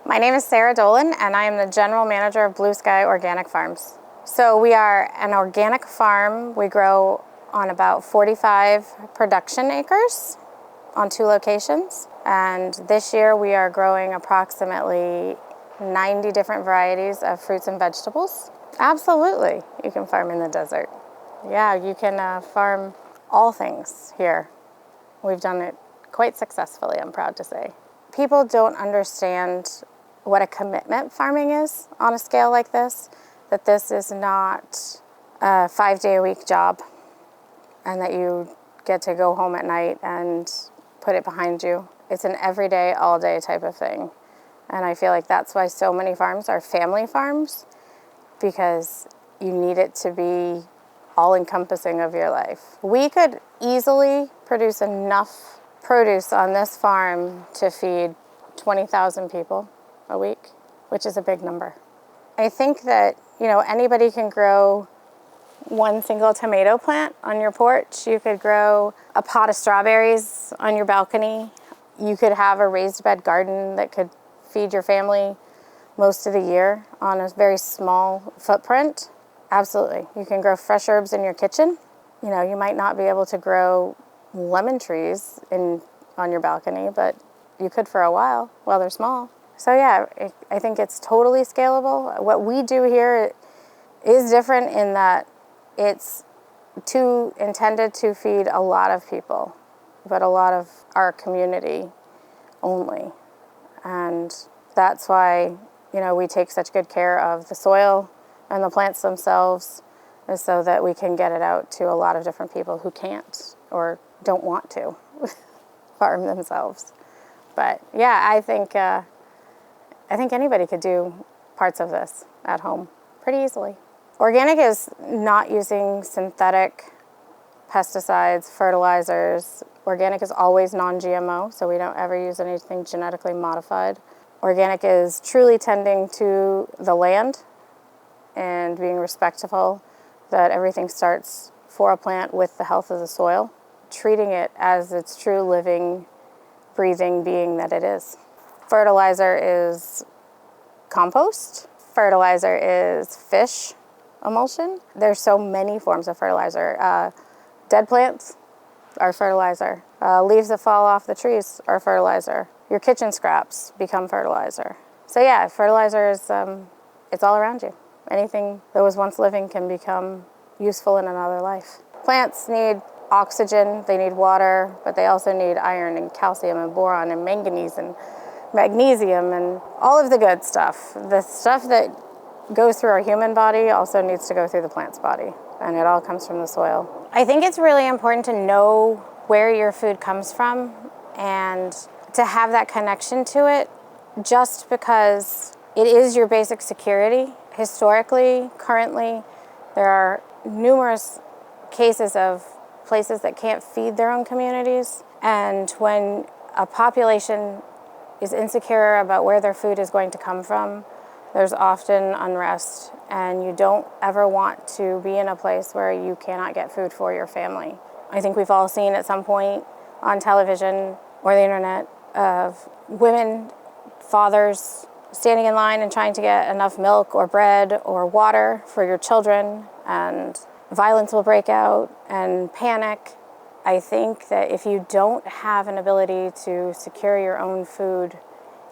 My name is Sarah Dolan, and I am the General Manager of Blue Sky Organic Farms. So we are an organic farm. We grow on about 45 production acres on 2 locations. And this year we are growing approximately 90 different varieties of fruits and vegetables. Absolutely, you can farm in the desert. Yeah, you can farm all things here. We've done it quite successfully, I'm proud to say. People don't understand what a commitment farming is on a scale like this, that this is not a 5-day-a-week job and that you get to go home at night and put it behind you. It's an everyday, all-day type of thing. And I feel like that's why so many farms are family farms, because you need it to be all-encompassing of your life. We could easily produce enough produce on this farm to feed 20,000 people a week, which is a big number. I think that, anybody can grow one single tomato plant on your porch. You could grow a pot of strawberries on your balcony. You could have a raised bed garden that could feed your family most of the year on a very small footprint. Absolutely. You can grow fresh herbs in your kitchen. You might not be able to grow lemon trees on your balcony, but you could for a while they're small. So yeah, I think it's totally scalable. What we do here is different in that it's intended to feed a lot of people, but a lot of our community only. And that's why, we take such good care of the soil and the plants themselves, is so that we can get it out to a lot of different people who can't or don't want to farm themselves. But yeah, I think anybody could do parts of this at home pretty easily. Organic is not using synthetic pesticides, fertilizers. Organic is always non-GMO, so we don't ever use anything genetically modified. Organic is truly tending to the land and being respectful that everything starts for a plant with the health of the soil, treating it as its true living, breathing being that it is. Fertilizer is compost. Fertilizer is fish emulsion. There's so many forms of fertilizer. Dead plants are fertilizer. Leaves that fall off the trees are fertilizer. Your kitchen scraps become fertilizer. So yeah, fertilizer is, it's all around you. Anything that was once living can become useful in another life. Plants need oxygen, they need water, but they also need iron and calcium and boron and manganese and magnesium and all of the good stuff. The stuff that goes through our human body also needs to go through the plant's body, and it all comes from the soil. I think it's really important to know where your food comes from and to have that connection to it, just because it is your basic security. Historically, currently, there are numerous cases of places that can't feed their own communities. And when a population is insecure about where their food is going to come from, there's often unrest, and you don't ever want to be in a place where you cannot get food for your family. I think we've all seen at some point on television or the internet of women, fathers, standing in line and trying to get enough milk or bread or water for your children, and violence will break out and panic. I think that if you don't have an ability to secure your own food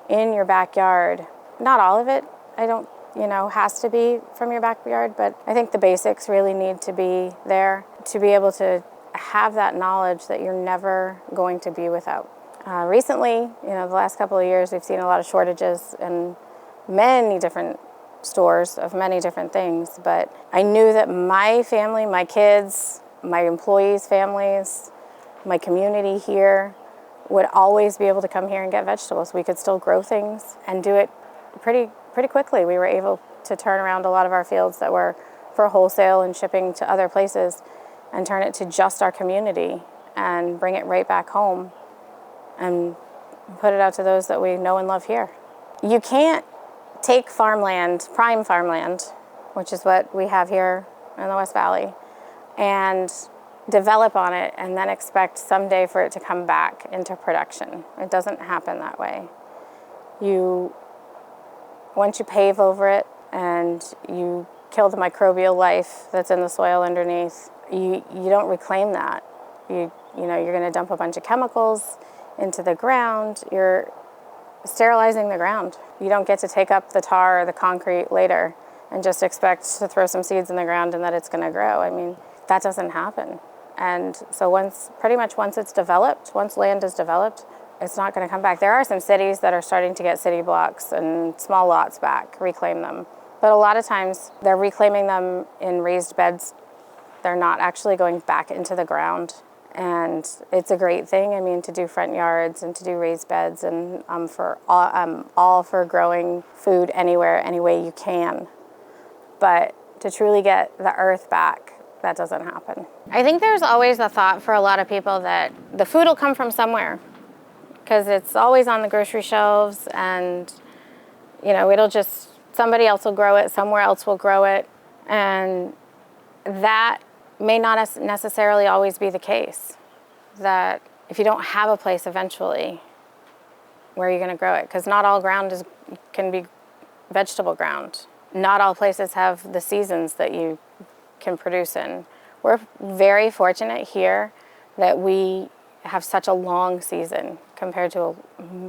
in your backyard, not all of it, has to be from your backyard, but I think the basics really need to be there to be able to have that knowledge that you're never going to be without. Recently, the last couple of years, we've seen a lot of shortages in many different stores of many different things, but I knew that my family, my kids, my employees' families, my community here would always be able to come here and get vegetables. We could still grow things and do it pretty quickly. We were able to turn around a lot of our fields that were for wholesale and shipping to other places and turn it to just our community and bring it right back home and put it out to those that we know and love here. You can't take farmland, prime farmland, which is what we have here in the West Valley, and develop on it and then expect someday for it to come back into production. It doesn't happen that way. You once you pave over it and you kill the microbial life that's in the soil underneath, you don't reclaim that. You're going to dump a bunch of chemicals into the ground. You're sterilizing the ground. You don't get to take up the tar or the concrete later and just expect to throw some seeds in the ground and that it's going to grow. I mean, that doesn't happen. And so once it's developed, once land is developed, it's not going to come back. There are some cities that are starting to get city blocks and small lots back, reclaim them. But a lot of times they're reclaiming them in raised beds. They're not actually going back into the ground. And it's a great thing, I mean, to do front yards and to do raised beds, and I'm all for growing food anywhere, any way you can. But to truly get the earth back, that doesn't happen. I think there's always a thought for a lot of people that the food will come from somewhere, because it's always on the grocery shelves, and somebody else will grow it, somewhere else will grow it, and that may not necessarily always be the case. That if you don't have a place eventually, where are you going to grow it? Because not all ground can be vegetable ground. Not all places have the seasons that you can produce in. We're very fortunate here that we have such a long season compared to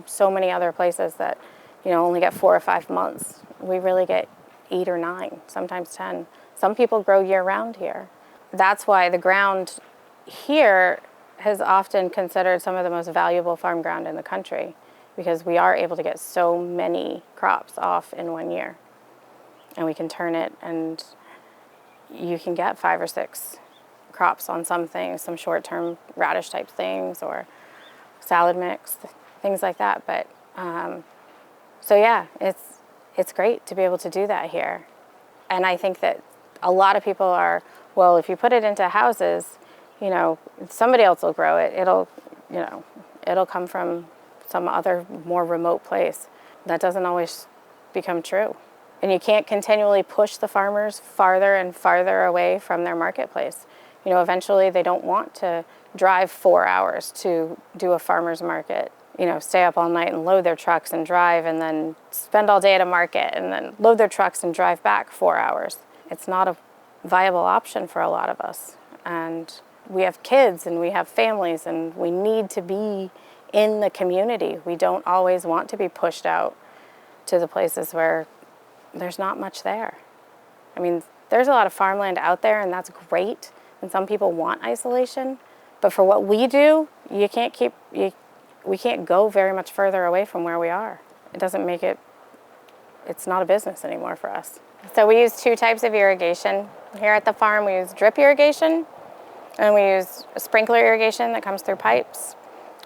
so many other places that only get 4 or 5 months. We really get 8 or 9, sometimes 10. Some people grow year-round here. That's why the ground here is often considered some of the most valuable farm ground in the country, because we are able to get so many crops off in 1 year. And we can turn it, and you can get 5 or 6 crops on some things, some short-term radish type things or salad mix, things like that. But so yeah, it's great to be able to do that here. And I think that a lot of people are, well, if you put it into houses, somebody else will grow it. It'll come from some other more remote place. That doesn't always become true. And you can't continually push the farmers farther and farther away from their marketplace. Eventually they don't want to drive 4 hours to do a farmer's market. Stay up all night and load their trucks and drive, and then spend all day at a market and then load their trucks and drive back 4 hours. It's not a viable option for a lot of us. And we have kids and we have families, and we need to be in the community. We don't always want to be pushed out to the places where there's not much there. I mean, there's a lot of farmland out there, and that's great. And some people want isolation. But for what we do, we can't go very much further away from where we are. It doesn't make it, it's not a business anymore for us. So we use 2 types of irrigation. Here at the farm, we use drip irrigation, and we use sprinkler irrigation that comes through pipes.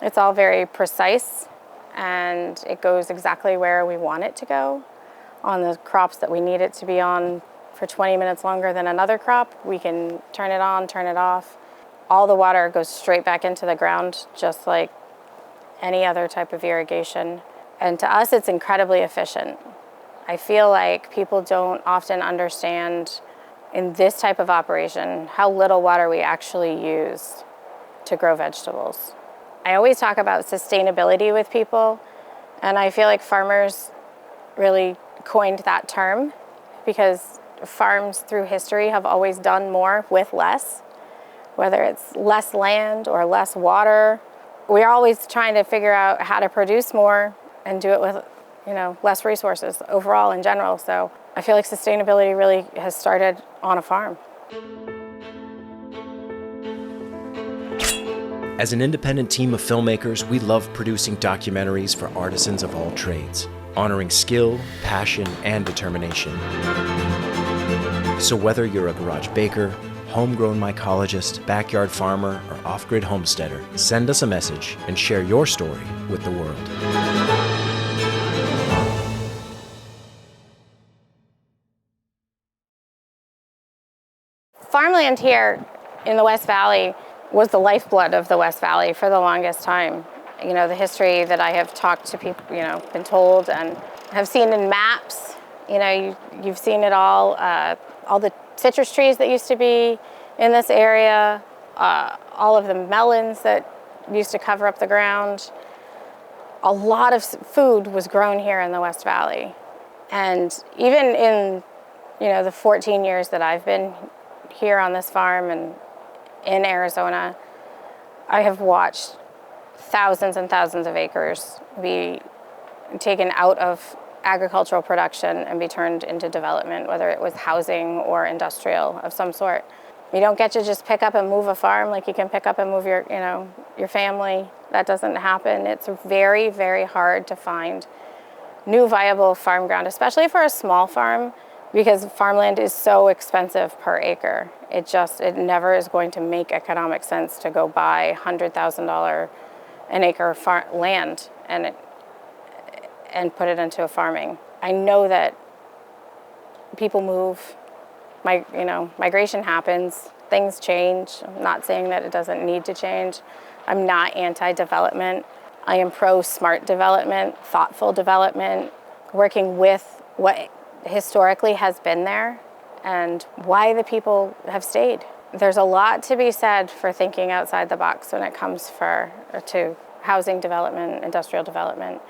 It's all very precise, and it goes exactly where we want it to go. On the crops that we need it to be on for 20 minutes longer than another crop, we can turn it on, turn it off. All the water goes straight back into the ground, just like any other type of irrigation. And to us, it's incredibly efficient. I feel like people don't often understand in this type of operation how little water we actually use to grow vegetables. I always talk about sustainability with people, and I feel like farmers really coined that term, because farms through history have always done more with less, whether it's less land or less water. We're always trying to figure out how to produce more and do it with less resources overall in general. So I feel like sustainability really has started on a farm. As an independent team of filmmakers, we love producing documentaries for artisans of all trades, honoring skill, passion, and determination. So whether you're a garage baker, homegrown mycologist, backyard farmer, or off-grid homesteader, send us a message and share your story with the world. Farmland here in the West Valley was the lifeblood of the West Valley for the longest time. The history that I have talked to people, been told and have seen in maps, you've seen it all the citrus trees that used to be in this area, all of the melons that used to cover up the ground. A lot of food was grown here in the West Valley. And even in, the 14 years that I've been here on this farm and in Arizona, I have watched thousands and thousands of acres be taken out of agricultural production and be turned into development, whether it was housing or industrial of some sort. You don't get to just pick up and move a farm like you can pick up and move your family. That doesn't happen. It's very, very hard to find new viable farm ground, especially for a small farm, because farmland is so expensive per acre. It never is going to make economic sense to go buy $100,000 an acre land and put it into a farming. I know that people move, migration happens, things change. I'm not saying that it doesn't need to change. I'm not anti-development. I am pro-smart development, thoughtful development, working with what historically has been there and why the people have stayed. There's a lot to be said for thinking outside the box when it comes to housing development, industrial development.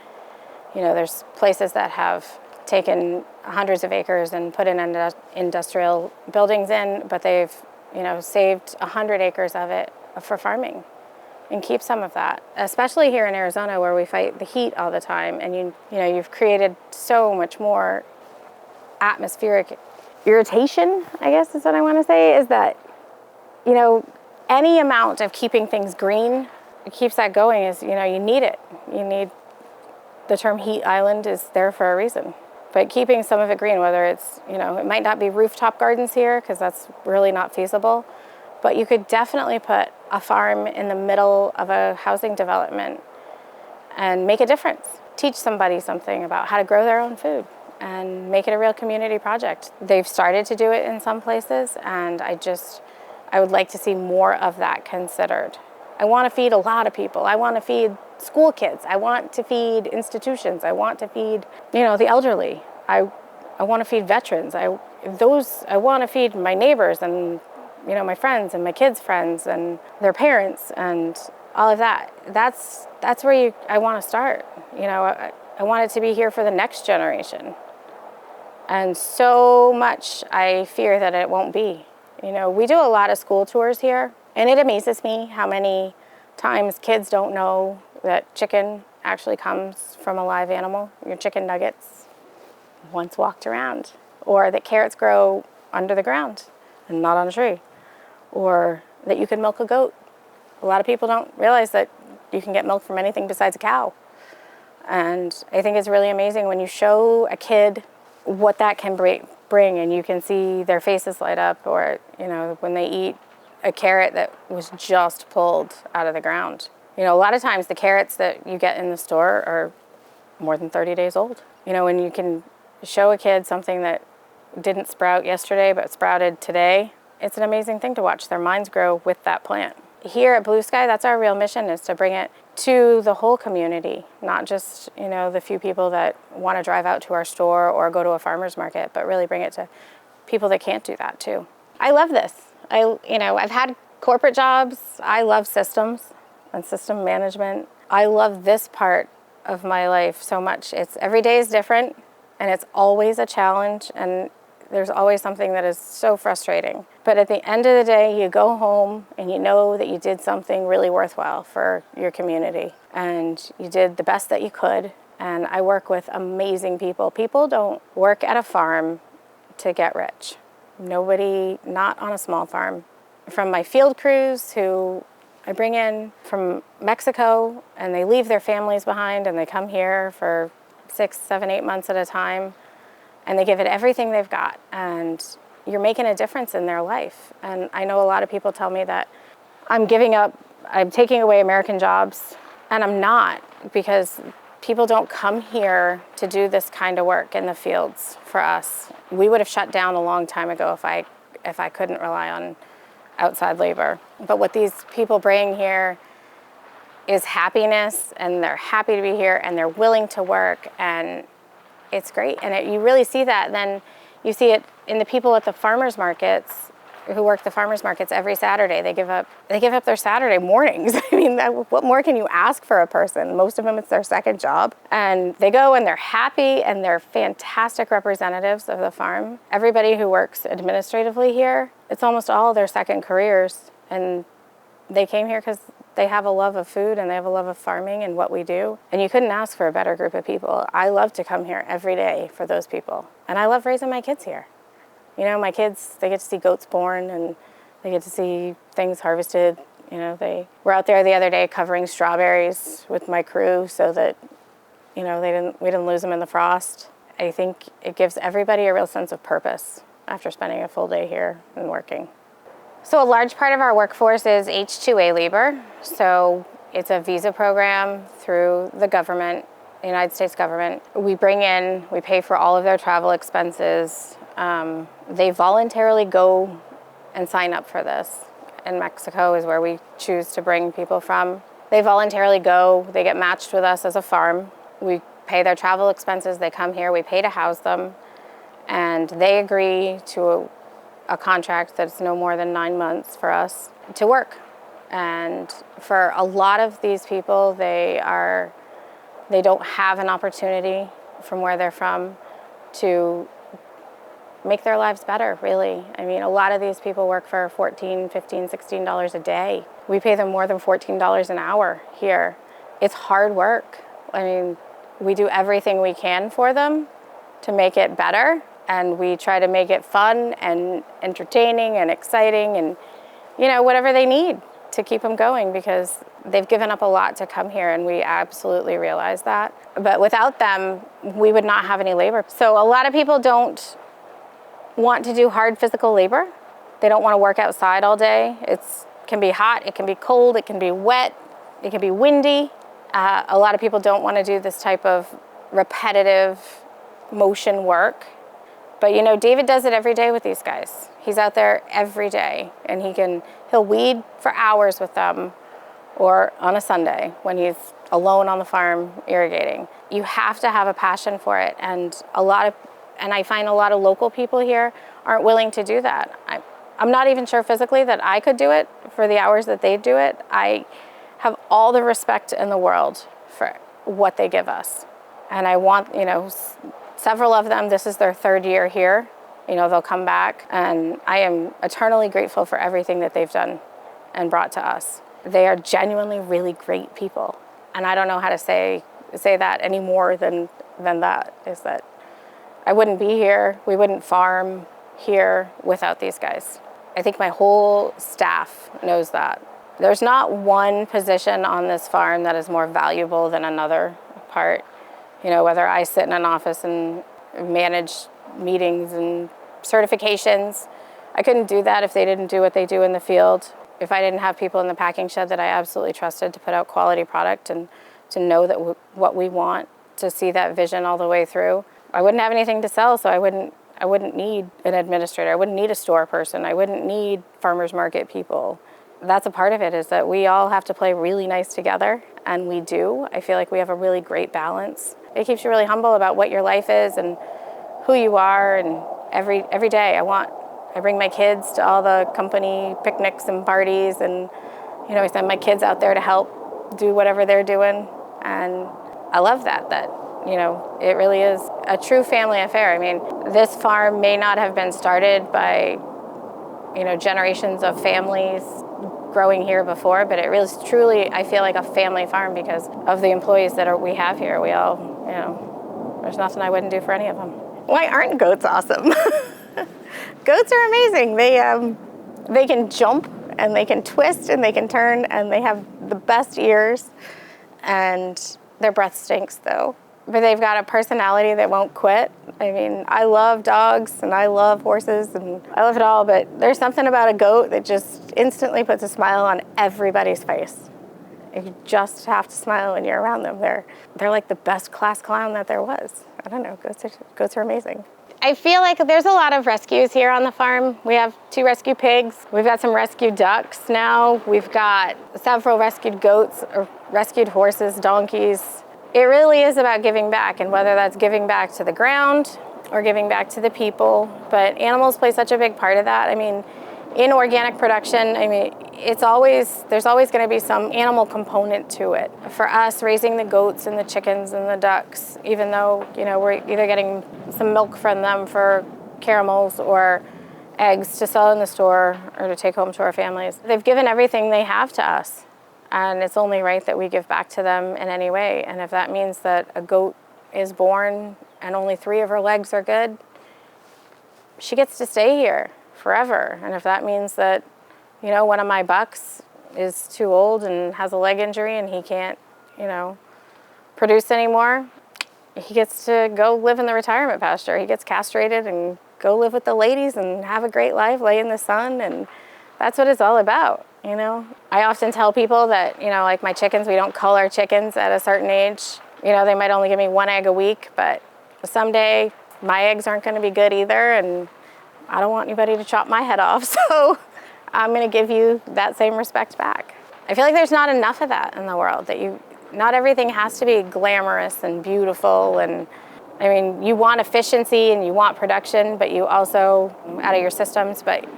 There's places that have taken hundreds of acres and put in industrial buildings in, but they've, saved 100 acres of it for farming and keep some of that, especially here in Arizona where we fight the heat all the time. And you've created so much more atmospheric irritation, I guess is what I want to say, is that, any amount of keeping things green, it keeps that going is, you need it. The term heat island is there for a reason. But keeping some of it green, whether it's, it might not be rooftop gardens here because that's really not feasible, but you could definitely put a farm in the middle of a housing development and make a difference. Teach somebody something about how to grow their own food and make it a real community project. They've started to do it in some places, and I would like to see more of that considered. I want to feed a lot of people. I want to feed school kids. I want to feed institutions. I want to feed, the elderly. I want to feed veterans. I want to feed my neighbors and, my friends and my kids' friends and their parents and all of that. That's where I want to start. I want it to be here for the next generation. And so much I fear that it won't be. We do a lot of school tours here, and it amazes me how many times kids don't know that chicken actually comes from a live animal. Your chicken nuggets once walked around. Or that carrots grow under the ground and not on a tree. Or that you can milk a goat. A lot of people don't realize that you can get milk from anything besides a cow. And I think it's really amazing when you show a kid what that can bring and you can see their faces light up, or, when they eat a carrot that was just pulled out of the ground. A lot of times the carrots that you get in the store are more than 30 days old. When you can show a kid something that didn't sprout yesterday but sprouted today, it's an amazing thing to watch their minds grow with that plant. Here at Blue Sky, that's our real mission, is to bring it to the whole community, not just, the few people that want to drive out to our store or go to a farmer's market, but really bring it to people that can't do that too. I love this. I've had corporate jobs. I love systems and system management. I love this part of my life so much. Every day is different, and it's always a challenge, and there's always something that is so frustrating. But at the end of the day, you go home and you know that you did something really worthwhile for your community, and you did the best that you could. And I work with amazing people. People don't work at a farm to get rich. Nobody, not on a small farm. From my field crews who I bring in from Mexico, and they leave their families behind and they come here for 6, 7, 8 months at a time, and they give it everything they've got, and you're making a difference in their life. And I know a lot of people tell me that I'm taking away American jobs, and I'm not, because people don't come here to do this kind of work in the fields for us. We would have shut down a long time ago if I couldn't rely on outside labor. But what these people bring here is happiness, and they're happy to be here, and they're willing to work, and it's great. And you really see that. And then you see it in the people at the farmers markets who work the farmers markets every Saturday. They give up their Saturday mornings. I mean, what more can you ask for a person? Most of them, it's their second job. And they go and they're happy and they're fantastic representatives of the farm. Everybody who works administratively here, it's almost all their second careers. And they came here because they have a love of food and they have a love of farming and what we do. And you couldn't ask for a better group of people. I love to come here every day for those people. And I love raising my kids here. You know, my kids, they get to see goats born and they get to see things harvested. You know, they were out there the other day covering strawberries with my crew so that, you know, we didn't lose them in the frost. I think it gives everybody a real sense of purpose after spending a full day here and working. So a large part of our workforce is H-2A labor. So it's a visa program through the government, the United States government. We pay for all of their travel expenses. They voluntarily go and sign up for this. In Mexico is where we choose to bring people from. They voluntarily go, they get matched with us as a farm. We pay their travel expenses, they come here, we pay to house them, and they agree to a contract that's no more than 9 months for us to work. And for a lot of these people, they don't have an opportunity from where they're from to make their lives better, really. I mean, a lot of these people work for $14, $15, $16 a day. We pay them more than $14 an hour here. It's hard work. I mean, we do everything we can for them to make it better, and we try to make it fun and entertaining and exciting and, you know, whatever they need to keep them going, because they've given up a lot to come here, and we absolutely realize that. But without them, we would not have any labor. So a lot of people don't want to do hard physical labor. They don't want to work outside all day. It can be hot, it can be cold, it can be wet, it can be windy. A lot of people don't want to do this type of repetitive motion work. But you know, David does it every day with these guys. He's out there every day, and he'll weed for hours with them, or on a Sunday when he's alone on the farm irrigating. You have to have a passion for it, and I find a lot of local people here aren't willing to do that. I'm not even sure physically that I could do it for the hours that they do it. I have all the respect in the world for what they give us. And I want, you know, several of them, this is their third year here. You know, they'll come back, and I am eternally grateful for everything that they've done and brought to us. They are genuinely really great people. And I don't know how to say that any more than that, is that I wouldn't be here, we wouldn't farm here without these guys. I think my whole staff knows that. There's not one position on this farm that is more valuable than another part. You know, whether I sit in an office and manage meetings and certifications, I couldn't do that if they didn't do what they do in the field. If I didn't have people in the packing shed that I absolutely trusted to put out quality product and to know that what we want, to see that vision all the way through, I wouldn't have anything to sell, so I wouldn't need an administrator. I wouldn't need a store person. I wouldn't need farmers market people. That's a part of it, is that we all have to play really nice together, and we do. I feel like we have a really great balance. It keeps you really humble about what your life is and who you are, and every day I bring my kids to all the company picnics and parties, and you know, I send my kids out there to help do whatever they're doing, and I love that you know, it really is a true family affair. I mean, this farm may not have been started by, you know, generations of families growing here before, but it really is truly, I feel like, a family farm because of the employees that we have here. We all, you know, there's nothing I wouldn't do for any of them. Why aren't goats awesome? Goats are amazing. They can jump, and they can twist, and they can turn, and they have the best ears, and their breath stinks though. But they've got a personality that won't quit. I mean, I love dogs and I love horses and I love it all, but there's something about a goat that just instantly puts a smile on everybody's face. You just have to smile when you're around them. They're like the best class clown that there was. I don't know, goats are amazing. I feel like there's a lot of rescues here on the farm. We have 2 rescue pigs. We've got some rescued ducks now. We've got several rescued goats, or rescued horses, donkeys. It really is about giving back, and whether that's giving back to the ground or giving back to the people. But animals play such a big part of that. I mean, In organic production, I mean, there's always going to be some animal component to it. For us, raising the goats and the chickens and the ducks, even though, we're either getting some milk from them for caramels or eggs to sell in the store or to take home to our families, they've given everything they have to us. And it's only right that we give back to them in any way. And if that means that a goat is born and only 3 of her legs are good, she gets to stay here forever. And if that means that, one of my bucks is too old and has a leg injury and he can't, produce anymore, he gets to go live in the retirement pasture. He gets castrated and go live with the ladies and have a great life, lay in the sun, and that's what it's all about, I often tell people that, like my chickens, we don't cull our chickens at a certain age. They might only give me 1 egg a week, but someday my eggs aren't going to be good either, and I don't want anybody to chop my head off, so I'm going to give you that same respect back. I feel like there's not enough of that in the world, not everything has to be glamorous and beautiful, and I mean, you want efficiency and you want production, but you also, out of your systems, but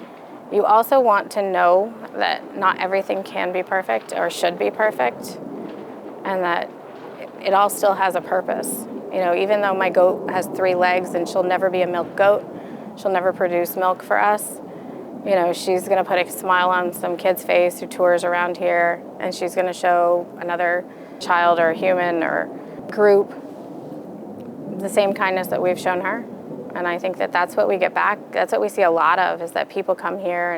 you also want to know that not everything can be perfect or should be perfect, and that it all still has a purpose. Even though my goat has 3 legs and she'll never be a milk goat, she'll never produce milk for us, she's going to put a smile on some kid's face who tours around here, and she's going to show another child or human or group the same kindness that we've shown her. And I think that that's what we get back. That's what we see a lot of, is that people come here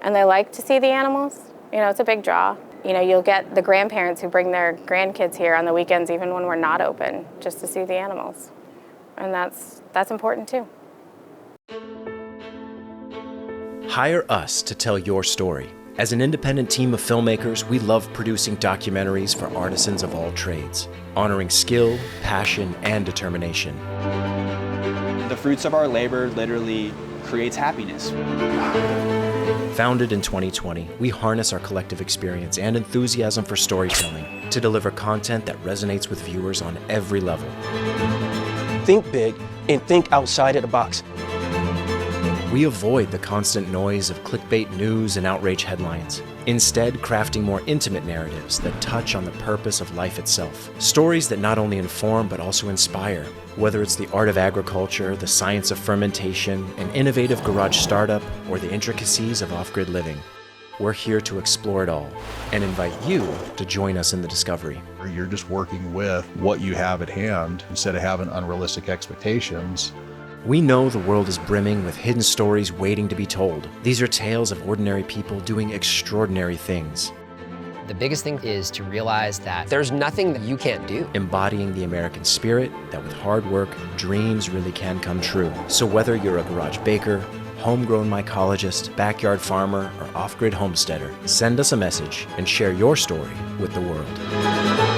and they like to see the animals. It's a big draw. You'll get the grandparents who bring their grandkids here on the weekends, even when we're not open, just to see the animals. And that's important too. Hire us to tell your story. As an independent team of filmmakers, we love producing documentaries for artisans of all trades, honoring skill, passion, and determination. The fruits of our labor literally creates happiness. Founded in 2020, we harness our collective experience and enthusiasm for storytelling to deliver content that resonates with viewers on every level. Think big and think outside of the box. We avoid the constant noise of clickbait news and outrage headlines, instead crafting more intimate narratives that touch on the purpose of life itself. Stories that not only inform but also inspire, whether it's the art of agriculture, the science of fermentation, an innovative garage startup, or the intricacies of off-grid living. We're here to explore it all and invite you to join us in the discovery. You're just working with what you have at hand instead of having unrealistic expectations. We know the world is brimming with hidden stories waiting to be told. These are tales of ordinary people doing extraordinary things. The biggest thing is to realize that there's nothing that you can't do. Embodying the American spirit that with hard work, dreams really can come true. So whether you're a garage baker, homegrown mycologist, backyard farmer, or off-grid homesteader, send us a message and share your story with the world.